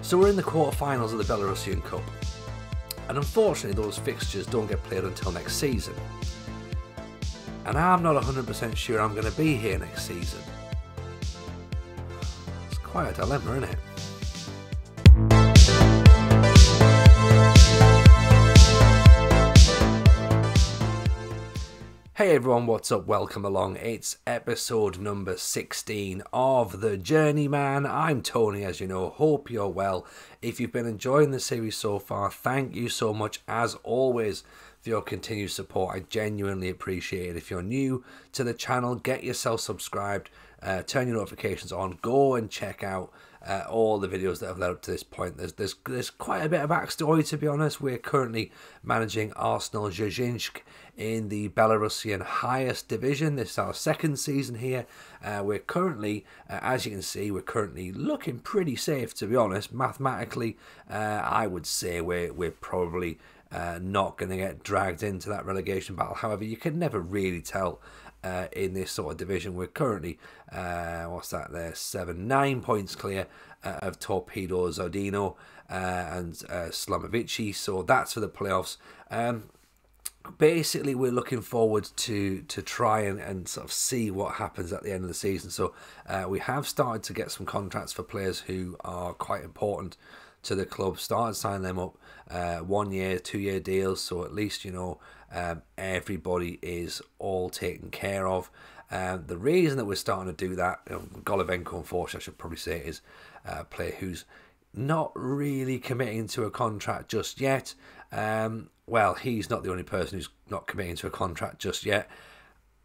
So we're in the quarterfinals of the Belarusian Cup, and unfortunately those fixtures don't get played until next season. And I'm not 100% sure I'm going to be here next season. It's quite a dilemma, isn't it? Hey everyone, what's up? Welcome along. It's episode number 16 of the Journeyman. I'm Tony, as you know. Hope you're well. If you've been enjoying the series so far, thank you so much, as always, for your continued support. I genuinely appreciate it. If you're new to the channel, get yourself subscribed, turn your notifications on, go and check out all the videos that have led up to this point. There's quite a bit of backstory, to be honest. We're currently managing Arsenal Dzerzhinsk in the Belarusian highest division. This is our second season here. We're currently, as you can see, we're currently looking pretty safe, to be honest. Mathematically, I would say we're probably not going to get dragged into that relegation battle. However, you can never really tell in this sort of division. We're currently, what's that there, 9 points clear of Torpedo Zardino and Slamovici, so that's for the playoffs. Basically, we're looking forward to try and sort of see what happens at the end of the season. So we have started to get some contracts for players who are quite important to the club, started signing them up 1 year, 2 year deals, so at least, you know, everybody is all taken care of. The reason that we're starting to do that, you know, Golovenko, unfortunately, I should probably say, is a player who's not really committing to a contract just yet. Well, he's not the only person who's not committing to a contract just yet.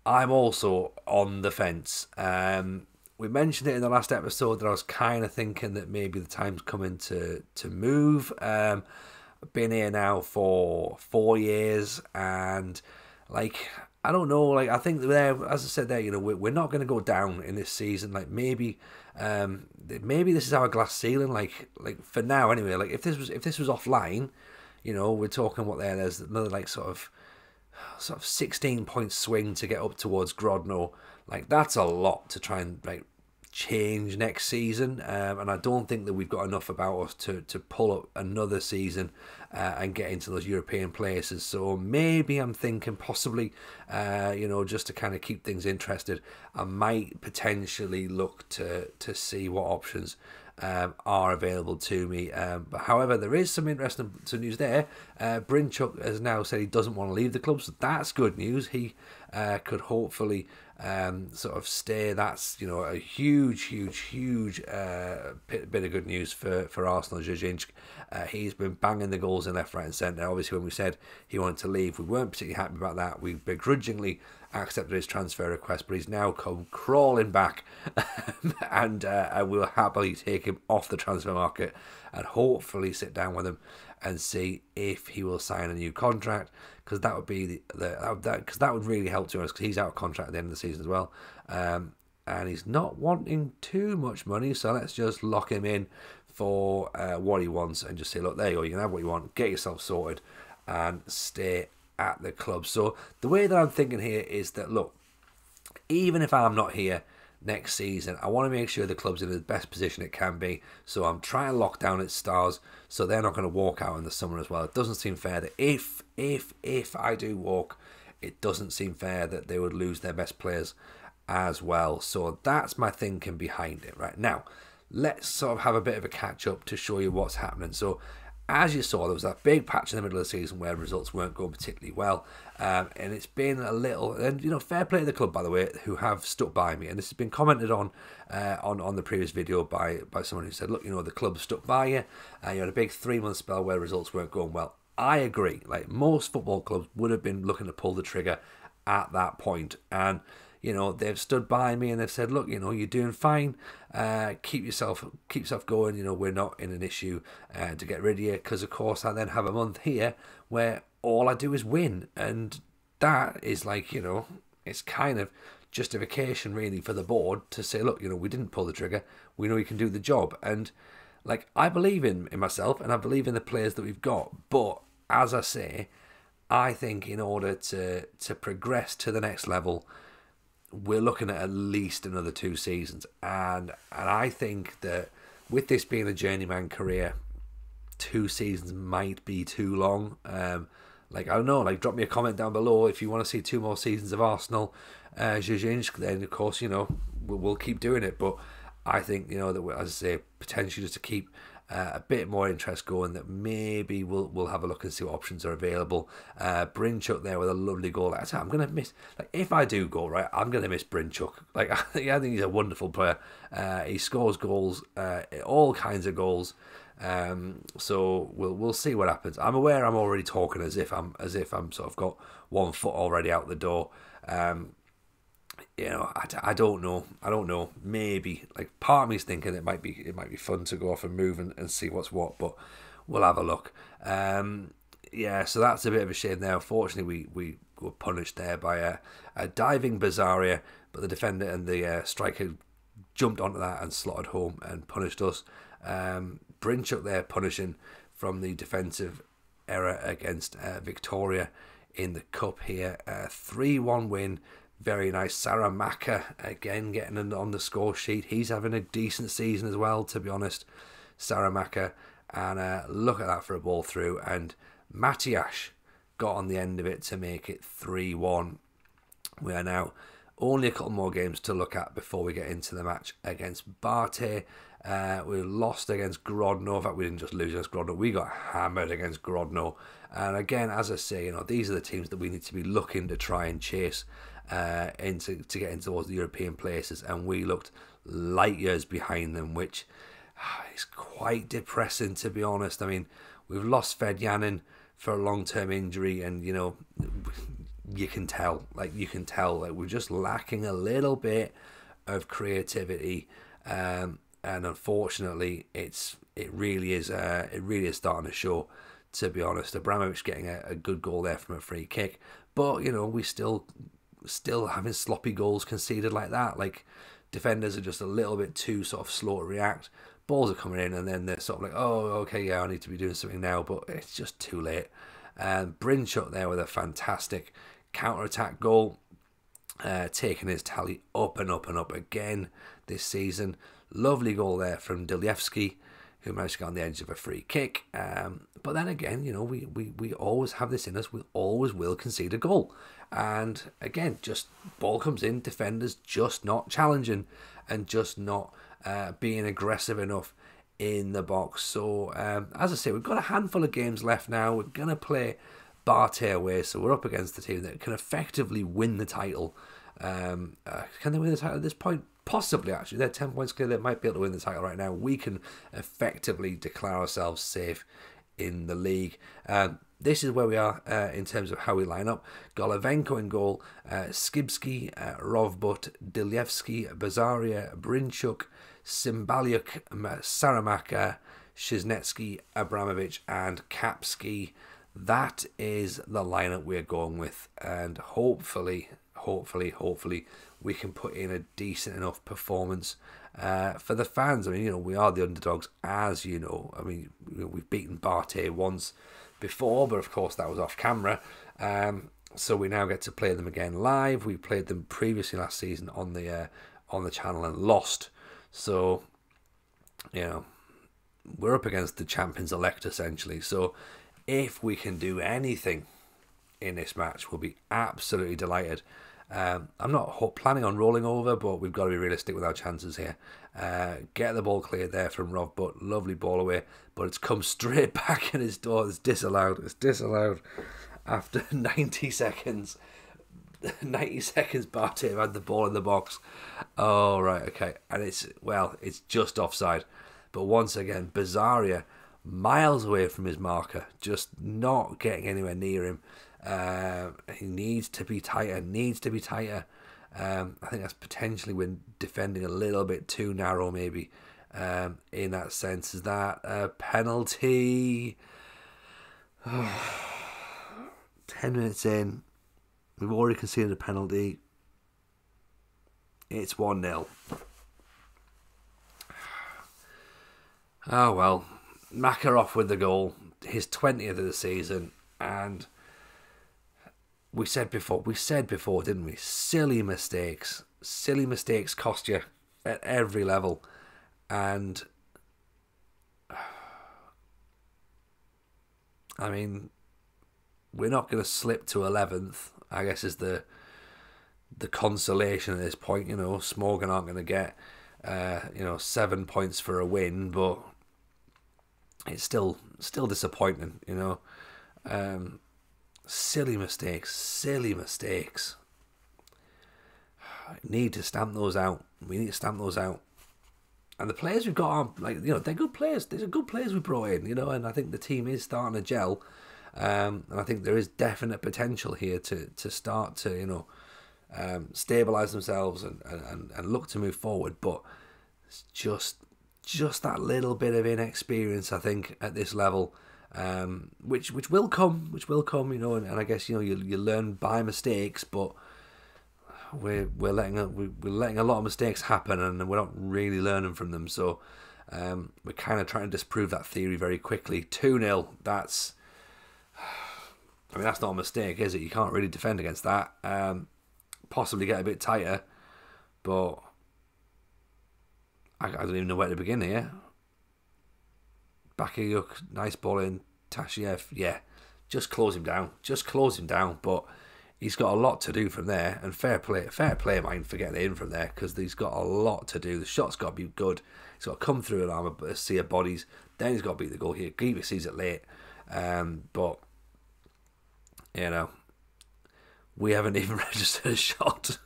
I'm also on the fence. We mentioned it in the last episode that I was kind of thinking that maybe the time's coming to move. I've been here now for 4 years, and like, I don't know, like, I think there, as I said there, you know, we're not going to go down in this season. Like, maybe this is our glass ceiling. Like for now anyway. Like, if this was offline, you know, we're talking what there's another like sort of 16-point swing to get up towards Grodno. Like, that's a lot to try and like change next season, and I don't think that we've got enough about us to pull up another season and get into those European places. So maybe I'm thinking possibly, you know, just to kind of keep things interested, I might potentially look to see what options are available to me. But however, there is some interesting news there. Brinchuk has now said he doesn't want to leave the club, so that's good news. He could hopefully sort of stay. That's, you know, a huge bit of good news for Arsenal Dzerzhinsk. He's been banging the goals in left, right and centre. Obviously, when we said he wanted to leave, we weren't particularly happy about that. We begrudgingly accepted his transfer request, but he's now come crawling back and we'll happily take him off the transfer market and hopefully sit down with him and see if he will sign a new contract, because that would be because that would really help to us, because he's out of contract at the end of the season as well, and he's not wanting too much money, so let's just lock him in for what he wants and just say, look, there you go, you can have what you want, get yourself sorted and stay at the club. So the way that I'm thinking here is that, look, even if I'm not here next season, I want to make sure the club's in the best position it can be. So I'm trying to lock down its stars so they're not going to walk out in the summer as well. It doesn't seem fair that if I do walk, it doesn't seem fair that they would lose their best players as well. So that's my thinking behind it. Right now, let's sort of have a bit of a catch up to show you what's happening. So as you saw, there was that big patch in the middle of the season where results weren't going particularly well, and it's been a little, and you know, fair play to the club, by the way, who have stuck by me, and this has been commented on the previous video by someone who said, look, you know, the club stuck by you, you had a big 3-month spell where results weren't going well. I agree. Like, most football clubs would have been looking to pull the trigger at that point, and you know, they've stood by me and they've said, look, you know, you're doing fine. Keep yourself going. You know, we're not in an issue to get rid of you, because of course I then have a month here where all I do is win, and that is like, you know, it's kind of justification really for the board to say, look, you know, we didn't pull the trigger. We know you can do the job, and like, I believe in myself and I believe in the players that we've got, but as I say, I think in order to progress to the next level, we're looking at least another 2 seasons, and I think that with this being a journeyman career, 2 seasons might be too long. Like, I don't know, like, drop me a comment down below if you want to see 2 more seasons of Arsenal, Dzerzhinsk, then of course, you know, we'll keep doing it. But I think, you know, that, as I say, potentially just to keep a bit more interest going, that maybe we'll have a look and see what options are available. Brinchuk there with a lovely goal. Like I said, I'm gonna miss, like, if I do go right, I'm gonna miss Brinchuk. Like, I think he's a wonderful player. He scores goals, all kinds of goals. So we'll see what happens. I'm aware I'm already talking as if I'm sort of got 1 foot already out the door. You know, I don't know. Maybe, like, part of me's thinking it might be fun to go off and move and see what's what, but we'll have a look. Yeah, so that's a bit of a shame there. Unfortunately, we were punished there by a diving Bazaria, but the defender and the striker jumped onto that and slotted home and punished us. Brinchuk there punishing from the defensive error against Victoria in the cup here. 3-1 win. Very nice. Saramaka again getting on the score sheet. He's having a decent season as well, to be honest. Saramaka. And look at that for a ball through. And Matiash got on the end of it to make it 3-1. We are now only a couple more games to look at before we get into the match against Bate. We lost against Grodno. In fact, we didn't just lose against Grodno. We got hammered against Grodno. And again, as I say, you know, these are the teams that we need to be looking to try and chase to get into towards the European places. And we looked light years behind them, which is quite depressing, to be honest. I mean, we've lost Fedyanin for a long-term injury, and, you know, you can tell, like, we're just lacking a little bit of creativity. And unfortunately, it really is starting to show, to be honest. Abramovich getting a good goal there from a free kick, but, you know, we still having sloppy goals conceded like that. Like, defenders are just a little bit too sort of slow to react. Balls are coming in, and then they're sort of like, oh, okay, yeah, I need to be doing something now, but it's just too late. Brinchuk there with a fantastic counter-attack goal, taking his tally up and up and up again this season. Lovely goal there from Dzerzhinsk, who managed to get on the edge of a free kick. But then again, you know, we always have this in us. We always will concede a goal. And again, just ball comes in, defenders just not challenging and just not being aggressive enough in the box. So, as I say, we've got a handful of games left now. We're going to play Bate away, so we're up against the team that can effectively win the title. Can they win the title at this point? Possibly, actually. They're 10 points clear. They might be able to win the title right now. We can effectively declare ourselves safe in the league. This is where we are in terms of how we line up. Golovenko in goal, Skibsky, Rovbut, Dilievsky, Bazaria, Brinchuk, Symbaliuk, Saramaka, Shiznetsky, Abramovich, and Kapsky. That is the lineup we're going with, and hopefully we can put in a decent enough performance for the fans. I mean, you know, we are the underdogs, as you know. I mean, we've beaten Bate once before, but of course that was off camera. So we now get to play them again live. We played them previously last season on the channel and lost. So, you know, we're up against the champions elect essentially. So if we can do anything in this match, we'll be absolutely delighted. I'm not planning on rolling over, but we've got to be realistic with our chances here. Get the ball cleared there from Rovbut. Lovely ball away, but it's come straight back in his door. It's disallowed. It's disallowed after 90 seconds. 90 seconds, Bate have had the ball in the box. Oh, right, okay. And it's just offside. But once again, Bazaria, miles away from his marker, just not getting anywhere near him. He needs to be tighter, I think that's potentially when defending a little bit too narrow, maybe, in that sense. Is that a penalty? 10 minutes in, we've already conceded a penalty. It's 1-0. Oh well, Makarov with the goal, his 20th of the season, and we said before, didn't we? Silly mistakes cost you at every level, and I mean, we're not going to slip to 11th, I guess, is the consolation at this point. You know, Smorgon aren't going to get 7 points for a win, but it's still disappointing. You know, silly mistakes. Need to stamp those out. We need to stamp those out. And the players we've got are, like, you know, they're good players. These are good players we brought in, you know, and I think the team is starting to gel. And I think there is definite potential here to start to, you know, stabilise themselves and look to move forward. But it's just that little bit of inexperience, I think, at this level, which will come, you know, and I guess, you know, you learn by mistakes, but we're letting a lot of mistakes happen, and we're not really learning from them. So we're kind of trying to disprove that theory very quickly. 2-0. That's not a mistake, is it? You can't really defend against that. Possibly get a bit tighter, but I don't even know where to begin here. Bakayuk, nice ball in. Tashiev, yeah, just close him down. But he's got a lot to do from there, and fair play, mind for getting in from there, because he's got a lot to do. The shot's got to be good. He's got to come through an arm, a sea of bodies. Then he's got to beat the goal here. Keeper sees it late, but you know, we haven't even registered a shot.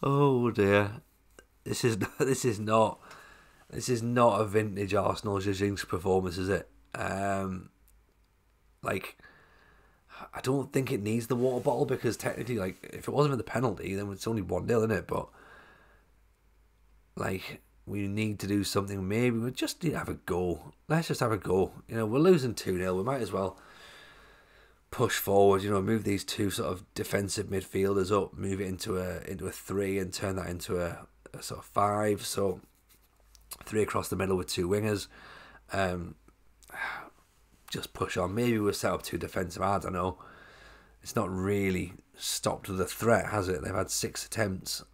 Oh dear, this is not a vintage Arsenal Dzerzhinsk performance, is it? Like, I don't think it needs the water bottle, because technically, like, if it wasn't for the penalty, then it's only 1-0, isn't it? But like, we need to do something. Maybe we just need to have a go. Let's just have a go. You know, we're losing 2-0. We might as well push forward. You know, move these two sort of defensive midfielders up, move it into a 3, and turn that into a sort of 5. So 3 across the middle with 2 wingers. Just push on. Maybe we'll set up 2 defensive. I don't know. It's not really stopped the threat, has it? They've had 6 attempts.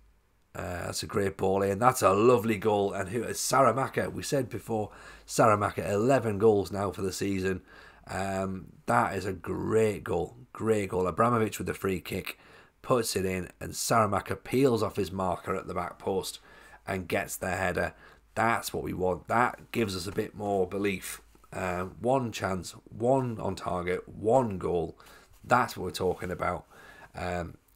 That's a great ball in. That's a lovely goal. And who is Saramaka? We said before, Saramaka, 11 goals now for the season. That is a great goal. Great goal. Abramovich with the free kick, puts it in, and Saramaka peels off his marker at the back post and gets the header. That's what we want. That gives us a bit more belief. 1 chance, 1 on target, 1 goal. That's what we're talking about.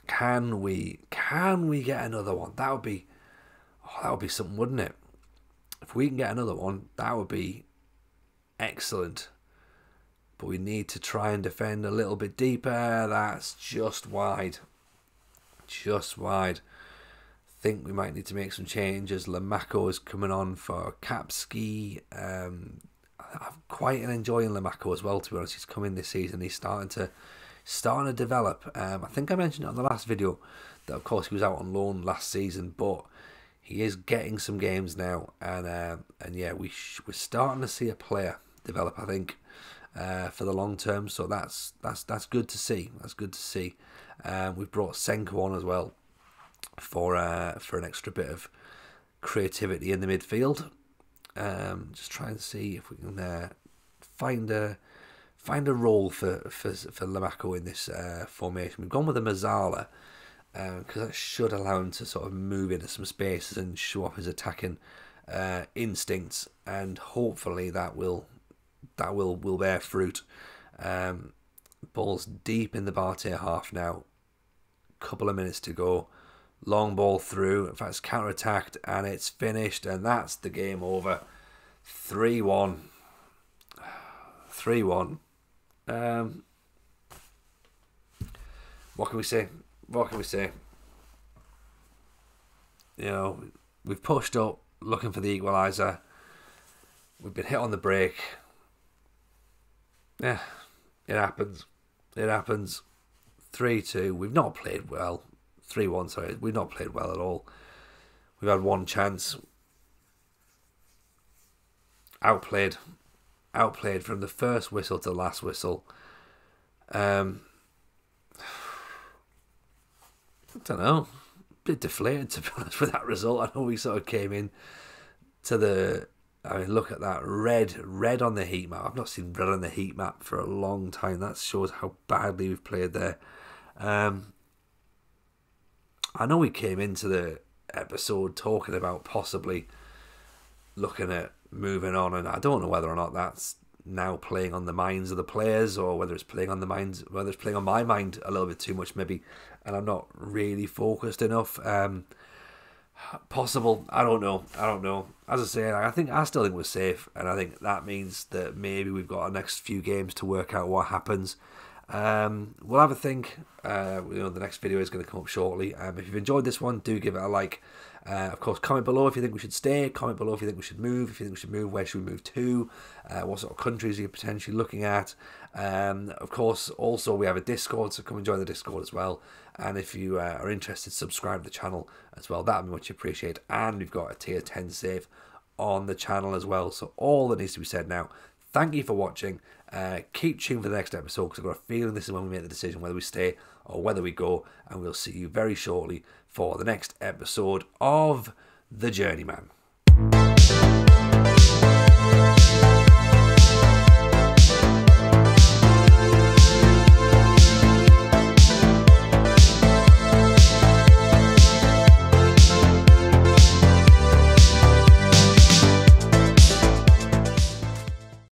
Can we get another one? That would be something, wouldn't it? If we can get another one, that would be excellent. But we need to try and defend a little bit deeper. That's just wide. I think we might need to make some changes. Lamako is coming on for Kapski. I'm quite enjoying Lamako as well, to be honest. He's come in this season. He's starting to develop. I think I mentioned it on the last video that, of course, he was out on loan last season, but he is getting some games now, and yeah, we're starting to see a player develop, I think, for the long term. So that's good to see. We've brought Senko on as well for an extra bit of creativity in the midfield. Just try and see if we can find a role for Lamako in this formation. We've gone with a Mazzala, because that should allow him to sort of move into some spaces and show off his attacking instincts, and hopefully that will bear fruit. Ball's deep in the Bate half now. Couple of minutes to go. Long ball through. In fact, it's counter-attacked and it's finished, and that's the game over. 3-1. 3-1. What can we say? You know, we've pushed up looking for the equaliser. We've been hit on the break. Yeah, it happens. 3-2. We've not played well. 3-1, sorry. We've not played well at all. We've had 1 chance. Outplayed from the first whistle to the last whistle. I don't know. A bit deflated, to be honest, with that result. I know we sort of came in to the I mean, look at that red on the heat map. I've not seen red on the heat map for a long time. That shows how badly we've played there. I know we came into the episode talking about possibly looking at moving on, and I don't know whether or not that's now playing on the minds of the players, or whether it's playing on my mind a little bit too much maybe, and I'm not really focused enough. Possible. I don't know. As I say, I still think we're safe, and I think that means that maybe we've got our next few games to work out what happens. We'll have a think. The next video is going to come up shortly. If you've enjoyed this one, do give it a like. Of course, comment below if you think we should stay. Comment below if you think we should move. If you think we should move, where should we move to? What sort of countries are you potentially looking at? Of course, also we have a Discord, so come and join the Discord as well. And if you are interested, subscribe to the channel as well. That would be much appreciated. And we've got a tier 10 save on the channel as well. So all that needs to be said now. Thank you for watching. Keep tuned for the next episode, because I've got a feeling this is when we make the decision whether we stay or whether we go. And we'll see you very shortly for the next episode of The Journeyman.